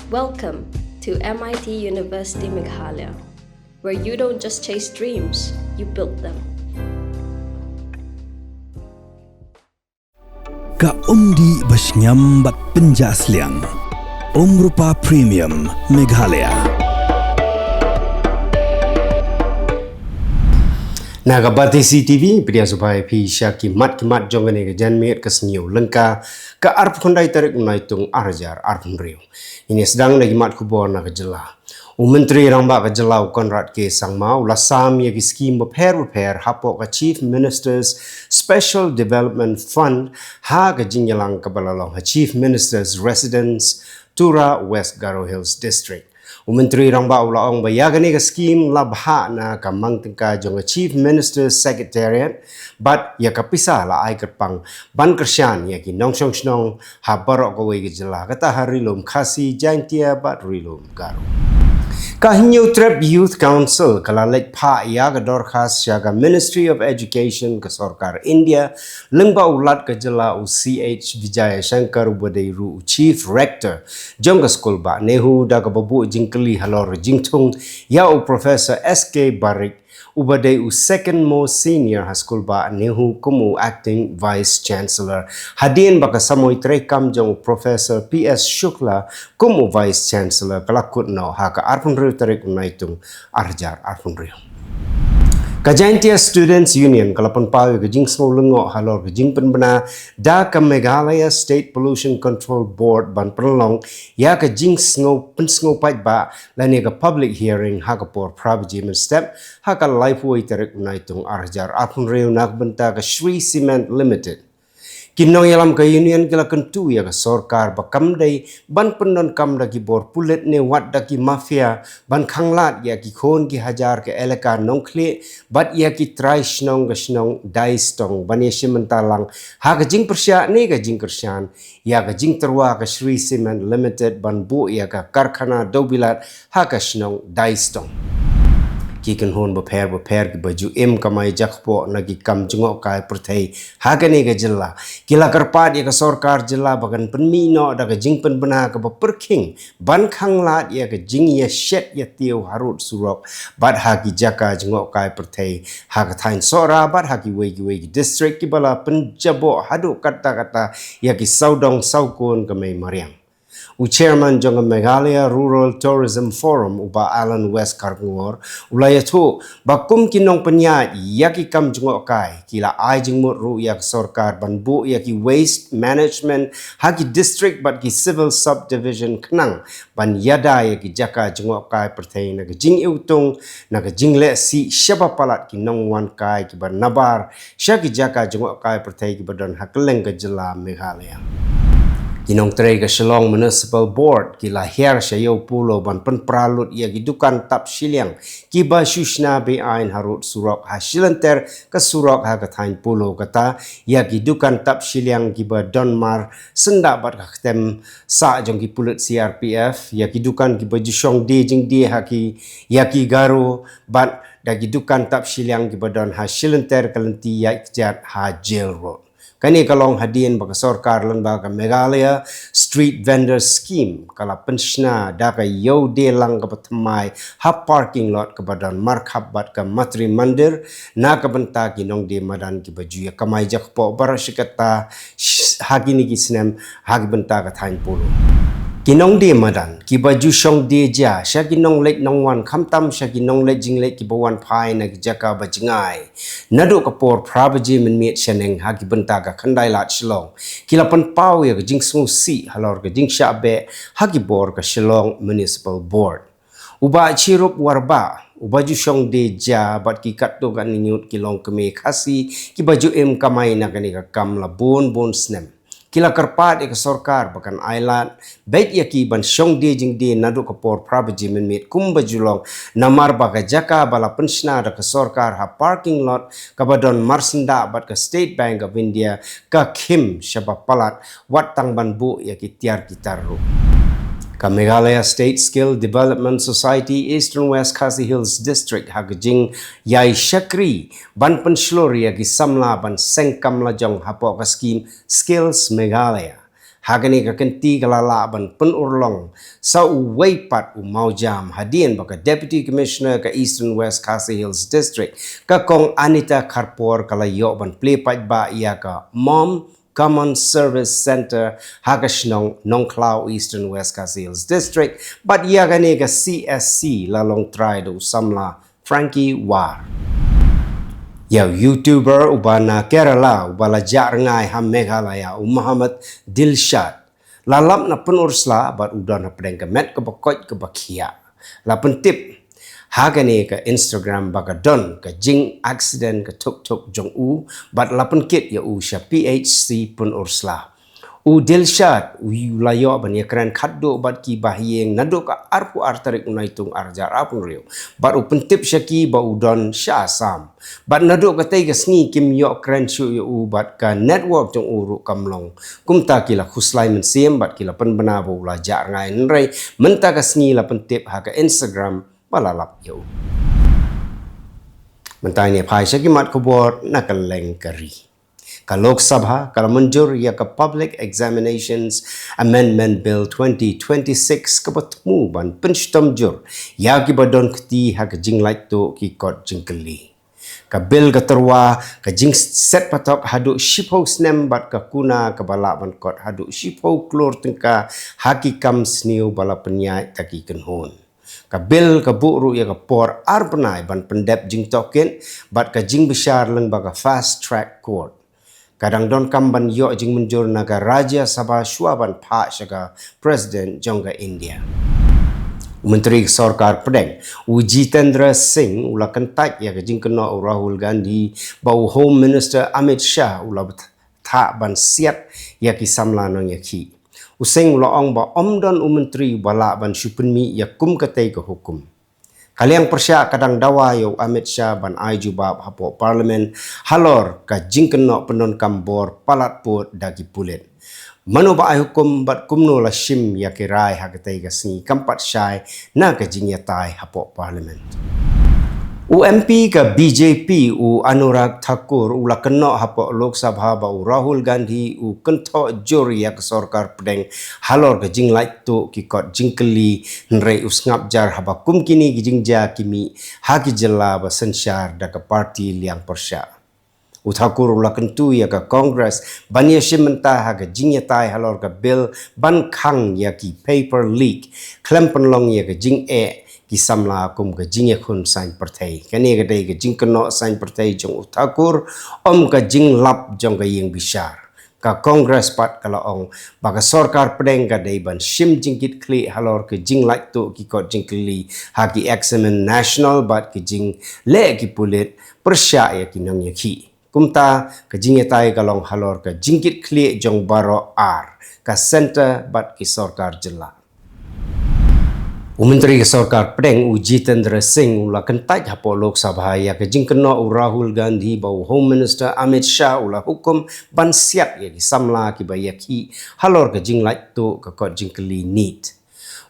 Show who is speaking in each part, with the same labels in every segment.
Speaker 1: Welcome to MIT University Meghalaya, where you don't just chase dreams, you build them.
Speaker 2: Ka umdi basnyam bat penjasliang. Rupa Premium Meghalaya.
Speaker 3: Nagabati CTV pedia supaya pisha kimat jongane ke janmet ke senyu lengka ke arp kondai tarik Naitung arjar arpun riu. Ini sedang lagi mat Khubor na ke Jylla. Menteri ramba ke Jylla Konrad ke sangmau lasam ya ki skim repair hapok ke Chief Minister's Special Development Fund ha ke jingyalang ke balalong Chief Minister's Residence Tura West Garo Hills District. Menteri ramba ulaong bayagani ke skim labha na kamang tengka jong Chief Minister's Secretariat but ya kapisa la ai kerpang ban kersyan ya ki nongsong snong ha barok ko ke Jylla kata harilum khasi jantia bat rilum garo. Kahinyo Trap Youth Council kalalek pa ya ke dorkhas ya ke Ministry of Education ke Sarkar India lengba ulat ke Jylla CH Vijaya Shankar Ubadairu Chief Rector jong ke skol ba nehu da ke babu jingkeli halor jingtung ya Professor SK Barik Ubadai second most senior high school ba nehu kumu acting vice chancellor hadin baka samoy trekam jong Professor PS Shukla kumu vice chancellor kalakut no haka arpun riu tarik Naitung arjar arpun riu. Kajantia Students Union kalapan pawi ke jing small lengok halor ke jing penbena da ke Meghalaya State Pollution Control Board ban penlong ya ke jing sngo pait ba lani ke public hearing ha ke por pravijimen step ha ke lifeway tarik Naitung arjar apun riu nak benta ke Shri Cement Limited. Kinong yalam ke union kila kentu ya ke sorkar bakam day ban penon kam daki bor pulet ne wat daki mafia ban khanglat ya ki khon ki hajar ke eleka nongkle bat ya ki try snong ke snong dai stong ban ye mentalang ha ke jing persya ne ke jing kersyan ya ke jing terwa ke Shri Cement Limited ban bu ya ke karkhana dobilat ha ke snong dai stong. Kikan hon beper ki baju kamai jakpo nagi kam jengok kai Pyrthei hagani ke Jylla kila kerpat ya ke sorkar Jylla bagan penmino da ke jing penbena ke beperking ban khanglat ya ke jing ya shet ya tiu harut surok bat hagi jaka jengok kai Pyrthei ha ke thain sora bat hagi wegi district ki bala penjabo haduk kata-kata ya ki saudong saukun ke mai mariang. Chairman jong Meghalaya Rural Tourism Forum uba Alan West Karngor ulaya tu bakum kinong penya yaki kam jengok kai kila ai jengmut ru yak sorkar ban bu yaki waste management hagi district bat ki civil subdivision kenang ban yada yaki jaka jengok kai Pyrthei na jing eutung na jing le si syaba palat ki nong wan kai ki ban nabar syaki jaka jengok kai Pyrthei ki badan Kylleng ke Jylla Meghalaya. Kinong tray ke Shillong Municipal Board ki lahir sayo pulo ban penpralut ia gidukan tap Shillong ki ba shushna be ain harut surok ha shilenter ke surok ha kathain pulo kata ia gidukan tap Shillong ki ba Donmar senda bat ka tem sa jong ki pulut CRPF ia gidukan ki ba jushong de jing de ha ki ia ki garo bat da gidukan tap Shillong ki ba don ha shilenter kalenti ya ikjat ha jail road. Kani kalong hadian baka sorkar lembaga Meghalaya Street Vendor Scheme kala penshna daka yo de lang ka patmai ha parking lot ke badan markhab bat ke matri mandir na ka benta kinong de madan ki baju ya kamai jakpo barashikata hagini ki snem hagi benta ka thain polo. Kinong de madan ki baju shong de ja sha kinong lek nong wan khamtam sha kinong lek jing lek ki bawan phai na ki jaka bajngai nadu ka por prabaji men miet shaneng ha ki benta ka khandai lat Shillong kila pan pau ya jing smu si halor ka jing sha be ha ki bor ka Shillong Municipal Board uba chirup warba ubaju shong de ja bat ki kat to kan niut kilong keme khasi ki baju kamai na kani ka kam la bon snem kila kerpat ke sorkar bakan island baik yaki ban shong de jing de nadu ka por prabaji men mit kum bajulong namar baga jaka bala penshna da ke sorkar ha parking lot ka badon marsenda bat ka State Bank of India ka kim shaba palat wat tang ban bu yaki tiar kitarru. Ka Meghalaya State Skill Development Society Eastern West Khasi Hills District hagajing yai shakri ban penslori yagi samla ban sengkam lajong hapo ka scheme Skills Meghalaya hagani ka kenti kalala ban penurlong sa uwaipat umaujam hadian baka Deputy Commissioner ka Eastern West Khasi Hills District ka kong Anita Kharpor kalayo ban plepat ba iya ka Mom Common Service Center Hagashnong Nongklau Eastern West Khasi Hills District but iya gani ka CSC lalong try do samla Frankie War. Yaw YouTuber ubana Kerala ubala jarngai ham Meghalaya Muhammad Dilshad lalap na penursla bat udah na pedeng kemet ke bakot ke bakia la pentip hagane ke Instagram bagadon ke jing accident ke tuk jong u bat la penkit ya u sya PHC penursla u Dilshad u layo ban ya kran khaddo bat ki bahieng nado ka arpu artarik Naitung arjar apun riu bat u pentip syaki ba udon sya sam bat nado ka tai ka sngi kim yo kran shu yo u bat ka network jong uru kamlong kumta kila khuslai men sim bat kila pen bena bo la jar ngai nrei menta ka sngi la pentip ha ka Instagram balalap yo mentanya phai syaki mat khubor na Kylleng kari ka Lok Sabha kala manjur ya ka Public Examinations Amendment Bill 2026 ka patmu ban penshtom jur ya ki badon kti ha ka jinglait to ki kot jingkeli ka bill ka terwa ka jing set patok hadu shipo snem bat ka kuna ka bala ban kot hadu shipo klor tengka hakikam sniu bala penyai taki kenhon ka bill ka buru ya ka por arbanai ban pendep jing token bat ka jing besar leng ba ka fast track court kadang don kamban yo jing menjur naga Raja Sabha Shuaban Pak Shaga President Jongga India. Menteri Sarkar Pedeng Jitendra Singh ula kentak ya jing kena Rahul Gandhi bau Home Minister Amit Shah ula tak ban siap ya ki samla no ya ki. Useng ula ong ba omdon menteri bala ban syupenmi ya kum katai ke hukum. Kaliang persya kadang dawa yo Amit Shah ban ai jubab hapo parlimen halor ka jingkeno penon kambor palat pot dagi pulit. Mano ba ai hukum bat kumno la shim ya kirai hakatai ka singi kampat syai na ka jingyatai hapo parlimen. UMP ka BJP u Anurag Thakur ula kena hapo Lok Sabha ba u Rahul Gandhi u kento juri ya ke Sarkar Pedeng halor ke jing lait tu ki kot jingkeli nrei usngap jar haba kum kini ki jingja kimi haki Jylla ba sensyar da ke parti liang persya. U Thakur ula kentu ya ke Kongres ban ya shimenta ha ke jingyatai halor ke bill ban khang ya ki paper leak klem penlong ya ke jing ki samla kum ke jing yakun sain Pyrthei kani ke dai ke jing keno sain Pyrthei jong Thakur ka jing lap jong ka yeng bisar ka Kongres pat kala ong baka Sarkar Pedeng ka dai ban shim jingkit kli halor ke jing lait tu ki kot jing kli ha ki examen national bat ke jing le ki pulit persya ya ki nang yaki kumta ke jing yatai kalong halor ke jingkit kli jong baro ar ka center bat ki Sarkar Jylla. Menteri Sarkar Pedeng Jitendra Singh ula kentaj hapo Lok Sabha ya ke jing kena Rahul Gandhi bau Home Minister Amit Shah ula hukum ban siap ya ki samla ki bayaki halor ke jing lait tu ke kot jing keli neat.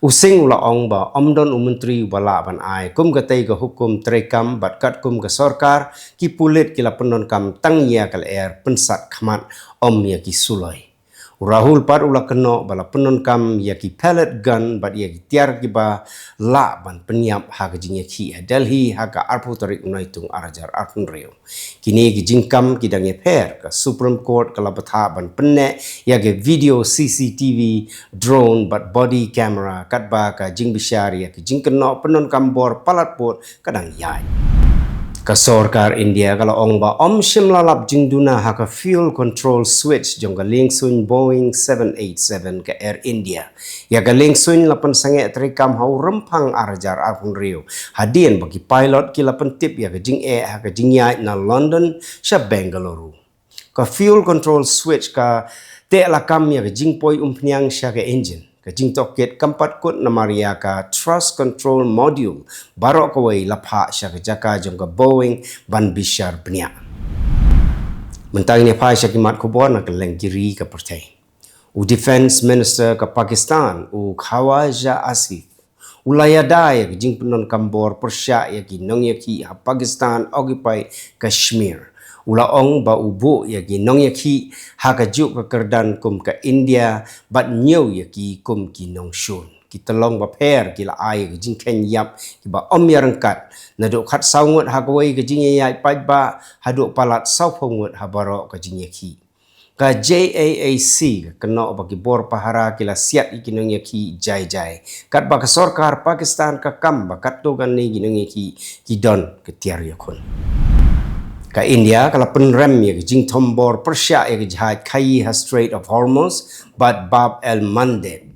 Speaker 3: Using ula ong ba omdon menteri bala ban ai kum katai ke hukum terekam bat kat kum ke Sarkar ki pulit kila penon kam tang ya kal air pensat khamat ya ki sulai. Rahul pat ula kena bala penon kam ya ki pellet gun bat ya ki tiar ki ba la ban penyap ha ke jing ki Delhi ha ka arpu tarik Naitung arajar arpun reo kini ki jingkam ki dang per ka Supreme Court kala batha ban penne ya ke video CCTV drone bat body camera kat ba ka jing bishar ya ki jing kena penon kam bor palat pot kadang yai ka Sarkar India kalau ong ba om shim lalap jingduna ha ka fuel control switch jong ka lingsun Boeing 787 ka Air India ya ka lingsun lapan sange terikam hau rempang arjar arpun rio hadian bagi pilot ki lapan tip ya ka jing ha ka jing yai na London sya Bengaluru ka fuel control switch ka te lakam ya ka jing poi umpnyang sya ka engine ka jing toket kampat kot na Maria ka thrust control module barok kawai lapha sya ka jaka jong ka Boeing ban bishar bnia mentang ni phai sya kimat Khubor na Kylleng giri ka Pyrthei Defense Minister ka Pakistan Khawaja Asif ulayada ya jing penon kambor persya ya ki nong ya ki Pakistan occupy Kashmir ulaong ba ubo ya ki nong ya ki ha ka juk ka kerdan kum ka India bat nyau ya ki kum ki nong shun ki telong ba per ki la ai ki jing ken yap ki ba om ya rengkat na do khat sau ngot ha koi ki jing ya pai ba ha do palat sau phongot ha baro ka jing ya ki ka JAAC kena bagi bor pahara kila siat ikinong ki jai kat ba ka sarkar Pakistan ka kam ba kat to kan ni ginong ki don ke tiar yakun ka India kala penrem ya jing tombor Persia ya jihad kai ha Strait of Hormuz but Bab el Mandeb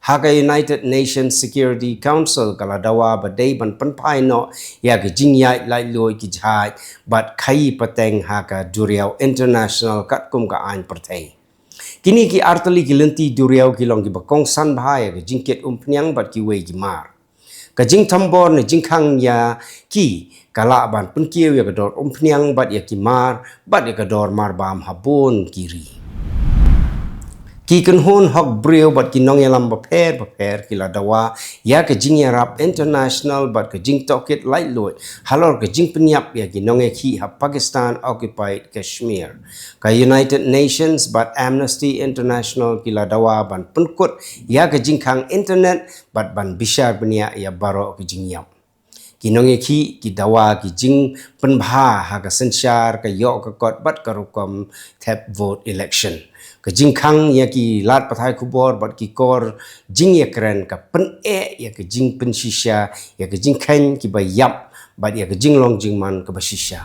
Speaker 3: Haka United Nations Security Council kala dawa badai ban penpai no ya ke jingyai lai loi ki jhai bat khai pateng haka duriau international kat kum ka ain Pyrthei kini ki artali ki lenti duriau ki long ki bakong san bahaya ke jingket pnyang bat ki wei ki mar ka jing thambor ne jingkhang ya ki kala ban penkieu ya ke dor pnyang bat ya ki mar bat ya ke dor mar bam habon kiri ki kan hon hok breu bat ki nong yalam ba per ki la dawa ya ke jing yarap international bat ke jing toket light load halor ke jing penyap ya ki nong ki ha Pakistan occupied Kashmir ka United Nations bat Amnesty International ki la dawa ban penkut ya ke jing khang internet bat ban bishar benia ya baro ke jing yap kinong ki dawa ki jing penbha ha ka sensyar ka yok ka kot bat ka rukom tap vote election ka jing khang ya ki lat pathai Khubor bat ki kor jing ya kren ka pen ya ka jing pen shisha ya ka jing khen ki ba yap bat ya ka jing long jing man ka ba shisha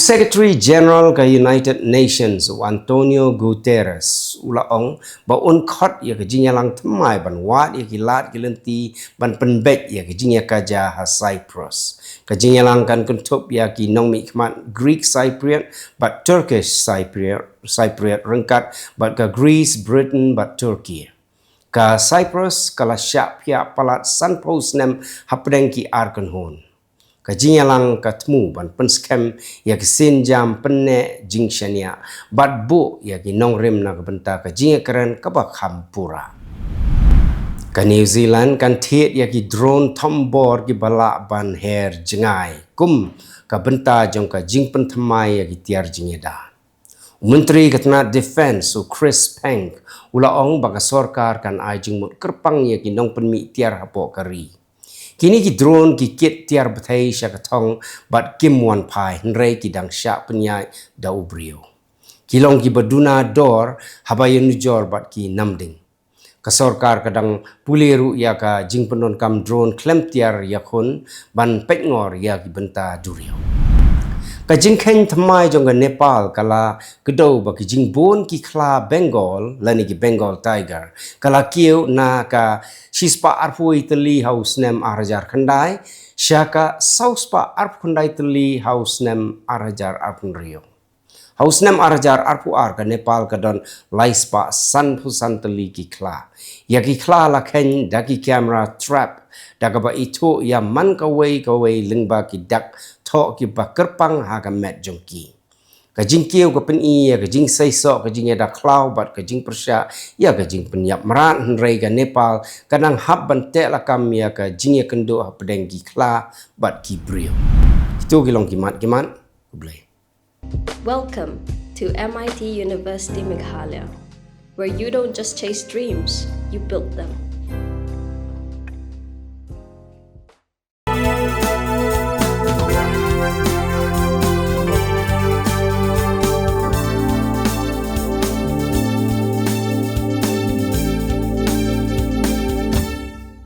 Speaker 3: Secretary General ka United Nations Antonio Guterres ulaong ba khot ya ka jing lang thamai ban wat ya ki lat ki lenti ban penbet ya ka jing ya kaja ha Cyprus ka jing lang kan kuntup ya ki nong mi khmat Greek Cypriot but Turkish Cypriot rengkat but ka Greece Britain but Turkey ka Cyprus kala syak pia palat san pos nem hapdeng ki arkan hon ka jinyalang ka tmu ban pen scam ya ki sin jam penne jing shania bat bu ya ki nong rem na ka benta ka jing keren ka ba khampura ka New Zealand kan thiet ya ki drone tombor ki bala ban her jengai kum ka benta jong ka jing pen thamai ya ki tiar jingeda Menteri Ketna Defense Chris Peng ulaong baka sarkar kan ai jing mut kerpang ya ki nong pen mi tiar hapo kari kini ki drone ki kit tiar Pyrthei syakatong bat kim wan pai nrei ki dang syak penyai da ubrio kilong ki baduna dor habayan nujor bat ki namding ka sarkar kadang puliru ya ka jing penon kam drone klem tiar yakun ban pekngor ya ki benta durio ka jing khen thamai jong ka Nepal kala kedo ba ki jing bon ki khla Bengal lani ki Bengal tiger kala kieu na ka shispa arpui teli house nem arajar khandai syaka sauspa arp khandai teli house nem arajar arpun rio house nem arajar arpu ar ka Nepal ka don laispa san pusan teli ki khla ya ki khla la khen da ki camera trap da ka ba itu ya man ka wei lingba ki dak tho ki ba kerpang ha ka met jongki ka jing kieu ka pen i ya ka jing sai so ka jing da klau bat ka jing persya ya ka jing penyap maran rei ka Nepal kanang hab ban te la kam ya ka jing ya kendo ha pedeng ki kla bat ki brio itu kilong kimat kublai
Speaker 1: Welcome to MIT University Meghalaya, where you don't just chase dreams, you build them.